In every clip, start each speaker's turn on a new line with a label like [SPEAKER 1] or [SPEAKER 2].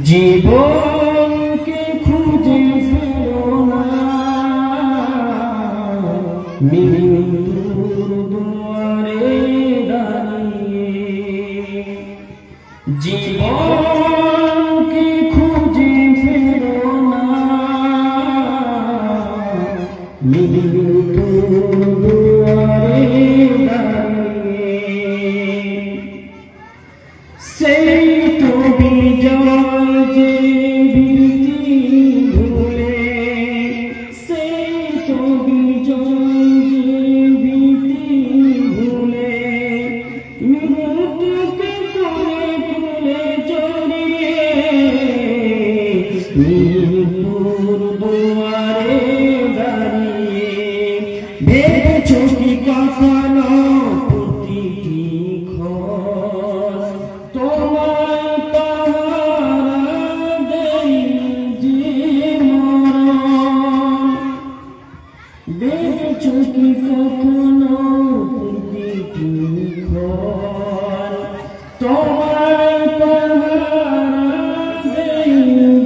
[SPEAKER 1] জীবনকে খুঁজে ফেরো না, মৃত্যুর দুয়ারে দাঁড়িয়ে। জীবনকে খুঁজে ফেরো না, মৃত্যুর দুয়ারে দাঁড়িয়ে। সেই তো বিজয় যে ভীতি ভুলে, সেই তো বিজয় যে ভীতি ভুলে, মৃত্যুকে কোলে কোলে জড়িয়ে, মৃত্যুর দুয়ারে দাঁড়িয়ে। ভেবেছো কি কখনো প্রতিটি ক্ষণ তোমায় পাহারা দেই যে মরণ? ভেবেছো কি কখনো প্রতিটি ক্ষণ তোমায় পাহারা দেই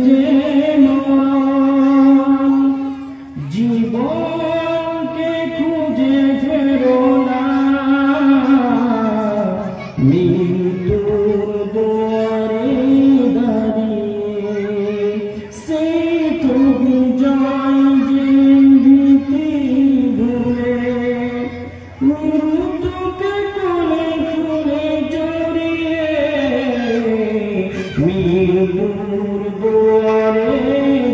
[SPEAKER 1] যে মরণ? জীবনকে খুঁজে ফেরো না, মৃত্যুর দুয়ারে দাঁড়িয়ে। সেই তো বিজয় যে ভীতি ভুলে, মৃত্যুকে কোলে কোলে জড়িয়ে, মৃত্যুর দুয়ারে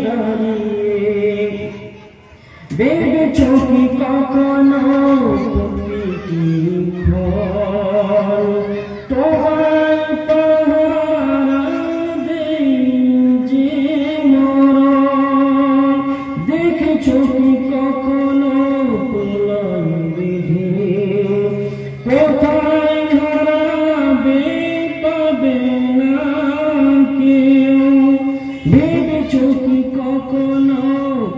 [SPEAKER 1] দাঁড়িয়ে। ভেবেছো কি কখনো প্রতিটি ক্ষণ তোমায় পাহারা দেই যে মরণ? দেখেছো কি কখনো প্রলয় বেঁধে কোথায় হারাবে পাবে না কেউ? ভেবেছো কি কখনো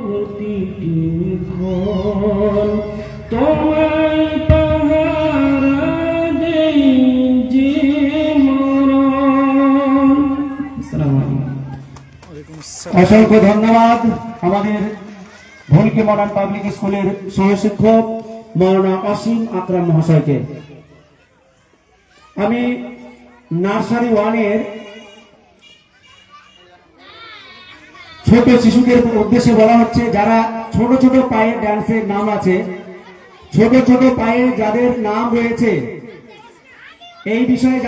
[SPEAKER 1] প্রতিটি ক্ষণ তোমায় পাহারা দেই যে মরণ?
[SPEAKER 2] অসংখ্য ধন্যবাদ আমাদের ভলকি মডার্ন পাবলিক স্কুলের সহশিক্ষক মাওলানা কাসিম আকরাম মহাশয়কে। আমি নার্সারি 1 এর ছোট শিশুদের উদ্দেশ্যে বলা হচ্ছে, যারা ছোট ছোট পায়ে ডান্সের নাম আছে, ছোট ছোট পায়ে যাদের নাম রয়েছে, এই বিষয়ে